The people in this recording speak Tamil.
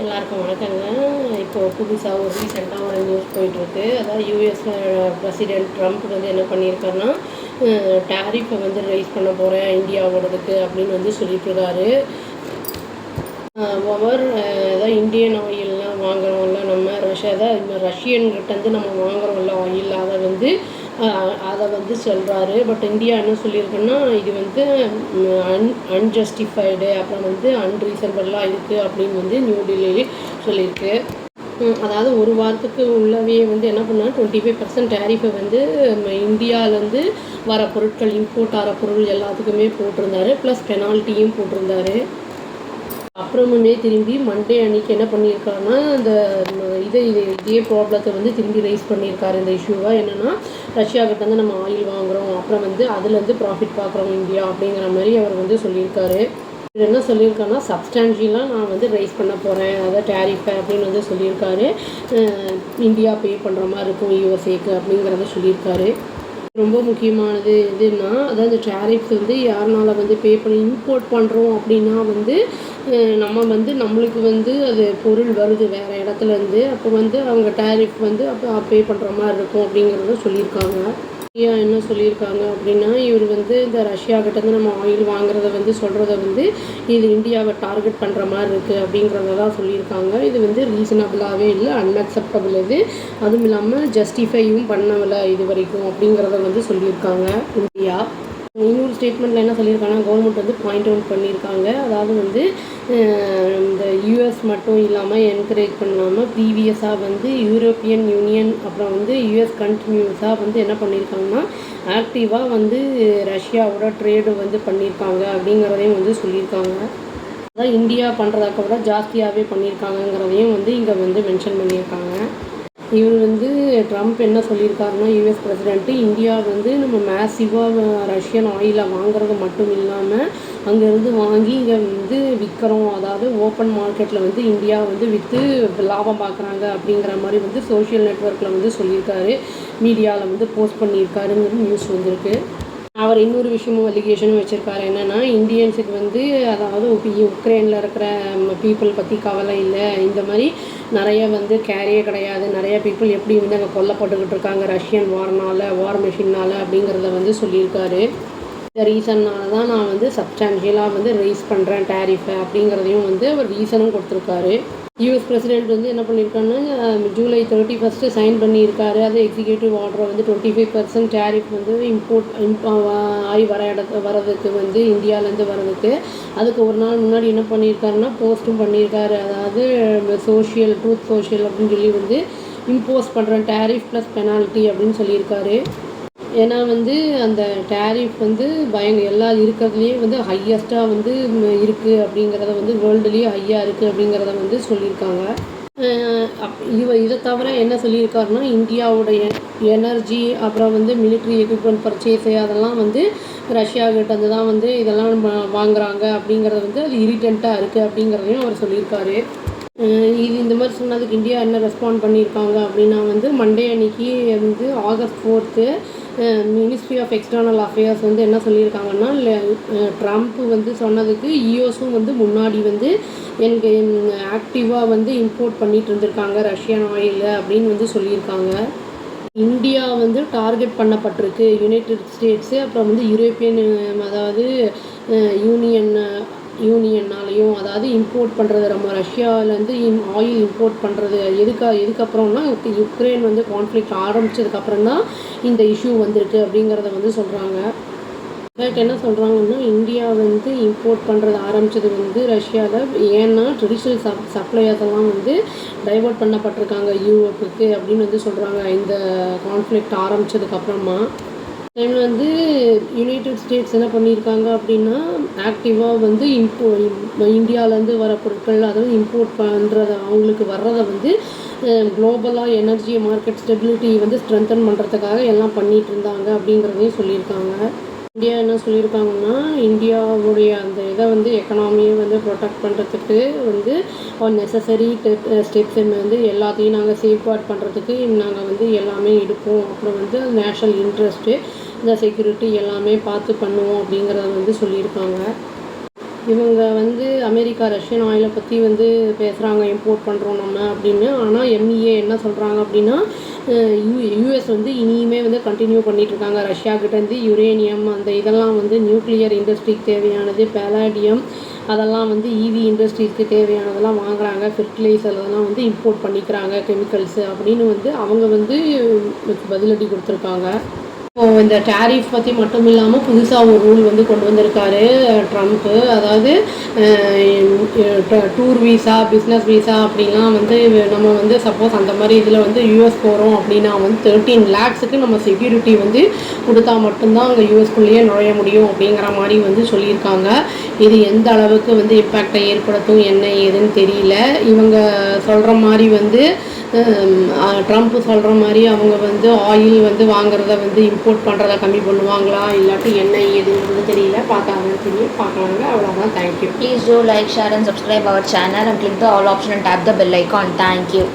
எல்லாருக்கும் வணக்கங்க. இப்போது புதுசாக ரீசெண்டாக ஒரு நியூஸ் போயிட்டுருக்கு. அதாவது யூஎஸ் பிரசிடென்ட் ட்ரம்ப் வந்து என்ன பண்ணியிருக்காருன்னா, டேரிஃபை வந்து ரைஸ் பண்ண போகிறேன் இந்தியாவோடதுக்கு அப்படின்னு வந்து சொல்லிட்டுருக்காரு. அதாவது இந்தியன் ஆயிலெலாம் வாங்குகிறோம்ல நம்ம ரஷ்யன்கிட்டேருந்து நம்ம வாங்குகிறோம்ல ஆயில், அதை வந்து சொல்கிறாரு. பட் இந்தியா என்ன சொல்லியிருக்குன்னா, இது வந்து அன்ஜஸ்டிஃபைடு, அப்புறம் வந்து அன்ரீசனபிளாக இருக்குது அப்படின்னு வந்து நியூ டெல்லியிலே சொல்லியிருக்கு. அதாவது ஒரு வாரத்துக்கு உள்ளவே வந்து என்ன பண்ணால் 25% டேரிஃபை வந்து இந்தியாவிலேருந்து வர பொருட்கள், இம்போர்ட் ஆகிற பொருள் எல்லாத்துக்குமே போட்டிருந்தாரு. ப்ளஸ் பெனால்ட்டியும் போட்டிருந்தாரு. அப்புறமுமே திரும்பி மண்டே அன்றைக்கி என்ன பண்ணியிருக்காருன்னா, இதே ப்ராப்ளத்தை வந்து திரும்பி ரைஸ் பண்ணியிருக்காரு. இந்த இஷ்யூவாக என்னென்னா, ரஷ்யாக்கிட்டேருந்து நம்ம ஆயில் வாங்குகிறோம், அப்புறம் வந்து அதுலேருந்து ப்ராஃபிட் பார்க்குறோம் இந்தியா அப்படிங்கிற மாதிரி அவர் வந்து சொல்லியிருக்காரு. இது என்ன சொல்லியிருக்காருன்னா, சப்ஸ்டான்ஷியலாக நான் வந்து ரைஸ் பண்ண போகிறேன், அதாவது டேரிஃபை அப்படின்னு வந்து சொல்லியிருக்காரு. இந்தியா பே பண்ணுற மாதிரி இருக்கும் யூஎஸ்ஏக்கு அப்படிங்கிறத சொல்லியிருக்காரு. ரொம்ப முக்கியமானது எதுன்னா, அதாவது டேரிஃப்ஸ் வந்து யாருனால வந்து பே பண்ணி இம்போர்ட் பண்ணுறோம் அப்படின்னா வந்து நம்மளுக்கு வந்து அது பொருள் வருது வேறு இடத்துலேருந்து, அப்போ வந்து அவங்க டேரிஃப் வந்து அப்போ பே பண்ணுற மாதிரி இருக்கும் அப்படிங்கிறத சொல்லியிருக்காங்க. என்ன சொல்லியிருக்காங்க அப்படின்னா, இவர் வந்து இந்த ரஷ்யாக்கிட்டேருந்து நம்ம ஆயில் வாங்குறத வந்து சொல்கிறத வந்து இது இந்தியாவை டார்கெட் பண்ணுற மாதிரி இருக்குது அப்படிங்கிறத தான் சொல்லியிருக்காங்க. இது வந்து ரீசனபிளாகவே இல்லை, அன்அக்செப்டபிள். இது அதுவும் இல்லாமல் ஜஸ்டிஃபையும் பண்ணவில்லை இது வரைக்கும் அப்படிங்கிறத வந்து சொல்லியிருக்காங்க இந்தியா. இன்னொரு ஸ்டேட்மெண்ட்டில் என்ன சொல்லியிருக்காங்கன்னா, கவர்மெண்ட் வந்து பாயிண்ட் அவுட் பண்ணியிருக்காங்க. அதாவது வந்து இந்த யூஎஸ் மட்டும் இல்லாமல் என்கரேஜ் பண்ணாமல் ப்ரீவியஸாக வந்து யூரோப்பியன் யூனியன் அப்புறம் வந்து யூஎஸ் கண்டினியூஸாக வந்து என்ன பண்ணியிருக்காங்கன்னா, ஆக்டிவாக வந்து ரஷ்யாவோட ட்ரேடு வந்து பண்ணியிருக்காங்க அப்படிங்கிறதையும் வந்து சொல்லியிருக்காங்க. அதான் இந்தியா பண்ணுறத விட ஜாஸ்தியாகவே பண்ணியிருக்காங்கங்கிறதையும் வந்து இங்கே வந்து மென்ஷன் பண்ணியிருக்காங்க. இவர் வந்து ட்ரம்ப் என்ன சொல்லியிருக்காருன்னா, யூஎஸ் பிரசிடென்ட்டு இந்தியா வந்து நம்ம மேசிவாக ரஷ்யன் ஆயிலை வாங்குறது மட்டும் இல்லாமல் அங்கேருந்து வாங்கி இங்கே வந்து விற்கிறோம், அதாவது ஓப்பன் மார்க்கெட்டில் வந்து இந்தியா வந்து விற்று லாபம் பார்க்குறாங்க அப்படிங்கிற மாதிரி வந்து சோஷியல் நெட்வொர்க்கில் வந்து சொல்லியிருக்காரு. மீடியாவில் வந்து போஸ்ட் பண்ணியிருக்காருங்கிற நியூஸ் வந்திருக்கு. அவர் இன்னொரு விஷயமும் அலிகேஷனும் வச்சுருக்காரு. என்னென்னா, இந்தியன்ஸுக்கு வந்து அதாவது உக்ரைனில் இருக்கிற பீப்புள் பற்றி கவலை இல்லை, இந்த மாதிரி நிறைய வந்து கேரியே கிடையாது, நிறைய பீப்புள் எப்படி வந்து அங்கே கொல்லப்பட்டுக்கிட்டு இருக்காங்க ரஷ்யன் வார் மெஷினால் அப்படிங்கிறத வந்து சொல்லியிருக்காரு. இந்த ரீசன்னால தான் நான் வந்து சப்ஸ்டான்ஷியலாக வந்து ரைஸ் பண்ணுறேன் டேரிஃபை அப்படிங்கிறதையும் வந்து அவர் ரீசனும் கொடுத்துருக்காரு. யூஎஸ் பிரசிடென்ட் வந்து என்ன பண்ணியிருக்காருன்னா, ஜூலை 31 சைன் பண்ணியிருக்காரு. அது எக்ஸிக்யூட்டிவ் ஆர்டரை வந்து 25% டேரிஃப் வந்து ஆகி வரதுக்கு வந்து இந்தியாவிலேருந்து வரதுக்கு அதுக்கு ஒரு நாள் முன்னாடி என்ன பண்ணியிருக்காருன்னா, போஸ்ட்டும் பண்ணியிருக்காரு. அதாவது ட்ரூத் சோஷியல் அப்படின்னு சொல்லி வந்து இம்போஸ் பண்ணுறேன் டேரிஃப் ப்ளஸ் பெனால்ட்டி அப்படின்னு சொல்லியிருக்காரு. ஏன்னா வந்து அந்த டேரிஃப் வந்து எல்லாம் இருக்கிறதுலையே வந்து ஹையஸ்ட்டாக வந்து இருக்குது அப்படிங்கிறத வந்து வேர்ல்டுலேயே ஹையாக இருக்குது அப்படிங்கிறத வந்து சொல்லியிருக்காங்க. இதை தவிர என்ன சொல்லியிருக்காருன்னா, இந்தியாவுடைய எனர்ஜி அப்புறம் வந்து மிலிட்ரி எக்யூப்மெண்ட் பர்ச்சேஸு அதெல்லாம் வந்து ரஷ்யாக்கிட்டேருந்து தான் வந்து இதெல்லாம் வாங்குகிறாங்க அப்படிங்கிறது வந்து அது இரிட்டண்ட்டாக இருக்குது அப்படிங்கிறதையும் அவர் சொல்லியிருக்காரு. இந்த மாதிரி சொன்னதுக்கு இந்தியா என்ன ரெஸ்பாண்ட் பண்ணியிருக்காங்க அப்படின்னா வந்து, மண்டே அன்னைக்கு வந்து August 4 ministry of external affairs வந்து என்ன சொல்லியிருக்காங்கன்னா, ட்ரம்ப் வந்து சொன்னதுக்கு யூஎஸும் வந்து முன்னாடி வந்து எனக்கு ஆக்டிவாக வந்து இம்போர்ட் பண்ணிகிட்டு இருந்திருக்காங்க ரஷ்யன் ஆயில் அப்படின்னு வந்து சொல்லியிருக்காங்க. இந்தியா வந்து டார்கெட் பண்ணப்பட்டிருக்கு யுனைடெட் ஸ்டேட்ஸு அப்புறம் வந்து யூரோப்பியன், அதாவது யூனியன்னாலையும், அதாவது இம்போர்ட் பண்ணுறது நம்ம ரஷ்யாவிலேருந்து ஆயில் இம்போர்ட் பண்ணுறது எதுக்கப்புறம்னா யுக்ரைன் வந்து கான்ஃப்ளிக்ட் ஆரம்பித்ததுக்கப்புறம் தான் இந்த இஷ்யூ வந்திருக்கு அப்படிங்கிறத வந்து சொல்கிறாங்க. பட் என்ன சொல்கிறாங்கன்னா, இந்தியா வந்து இம்போர்ட் பண்ணுறது ஆரம்பித்தது வந்து ரஷ்யாவில், ஏன்னா ட்ரெடிஷ்னல் சப்ளையர்ஸ் எல்லாம் வந்து டைவர்ட் பண்ணப்பட்டிருக்காங்க யூரோப்புக்கு அப்படின்னு வந்து சொல்கிறாங்க. இந்த கான்ஃப்ளிக்ட் ஆரம்பித்ததுக்கப்புறமா டைமில் வந்து யுனைடெட் ஸ்டேட்ஸ் என்ன பண்ணியிருக்காங்க அப்படின்னா, ஆக்டிவாக வந்து இந்தியாவிலேருந்து வர பொருட்கள், அதாவது இம்போர்ட் பண்ணுறத அவங்களுக்கு வர்றதை வந்து குளோபலாக எனர்ஜி மார்க்கெட் ஸ்டெபிலிட்டி வந்து ஸ்ட்ரென்தன் பண்ணுறதுக்காக எல்லாம் பண்ணிகிட்டு இருந்தாங்க அப்படிங்கிறதையும் சொல்லியிருக்காங்க. இந்தியா என்ன சொல்லியிருக்காங்கன்னா, இந்தியாவுடைய அந்த இதை வந்து எக்கனாமியை வந்து ப்ரொடெக்ட் பண்ணுறதுக்கு வந்து நெசசரி ஸ்டெப்ஸ் வந்து எல்லாத்தையும் நாங்கள் சேஃப்கார்ட் பண்ணுறதுக்கு நாங்கள் வந்து எல்லாமே எடுப்போம், அப்புறம் வந்து நேஷ்னல் இன்ட்ரெஸ்ட்டு இந்த செக்யூரிட்டி எல்லாமே பார்த்து பண்ணுவோம் அப்படிங்கிறத வந்து சொல்லியிருக்காங்க. இவங்க வந்து அமெரிக்கா ரஷ்யன் ஆயிலை பற்றி வந்து பேசுகிறாங்க, இம்போர்ட் பண்ணுறோம் நம்ம அப்படின்னு. ஆனால் MEA என்ன சொல்கிறாங்க அப்படின்னா, யூஎஸ் வந்து இனியுமே வந்து கண்டினியூ பண்ணிகிட்ருக்காங்க ரஷ்யாக்கிட்டேருந்து யுரேனியம் அந்த இதெல்லாம் வந்து நியூக்ளியர் இண்டஸ்ட்ரிக்கு தேவையானது, பெலாடியம் அதெல்லாம் வந்து EV இண்டஸ்ட்ரீஸ்க்கு தேவையானதெல்லாம் வாங்குகிறாங்க, ஃபெர்டிலைசர் அதெல்லாம் வந்து இம்போர்ட் பண்ணிக்கிறாங்க கெமிக்கல்ஸு அப்படின்னு வந்து அவங்க வந்து பதிலடி கொடுத்துருக்காங்க. இப்போது இந்த டேரிஃப் பற்றி மட்டும் இல்லாமல் புதுசாக ஒரு ரூல் வந்து கொண்டு வந்திருக்காரு ட்ரம்ப்பு. அதாவது டூர் வீசா, பிஸ்னஸ் வீசா அப்படின்லாம் வந்து நம்ம வந்து சப்போஸ் அந்த மாதிரி இதில் வந்து யூஎஸ் போகிறோம் அப்படின்னா வந்து 13 lakhsக்கு நம்ம செக்யூரிட்டி வந்து கொடுத்தா மட்டும்தான் அங்கே யூஎஸ்குள்ளேயே நுழைய முடியும் அப்படிங்கிற மாதிரி வந்து சொல்லியிருக்காங்க. இது எந்த அளவுக்கு வந்து இம்பேக்டை ஏற்படுத்தும் என்ன ஏதுன்னு தெரியல. இவங்க சொல்கிற மாதிரி வந்து ட்ரம்ப் சொல்கிற மாதிரி அவங்க வந்து ஆயில் வந்து வாங்குறத வந்து இம்போர்ட் பண்ணுறதை கம்மி பண்ணுவாங்களா இல்லாட்டி என்ன ஏதுங்கிறது தெரியல. பார்த்தாங்க தெரியும், பார்க்கலாங்க. அவ்வளோதான். Thank you. Please do like, share and subscribe our channel and click the all option and tap the bell icon. Thank you.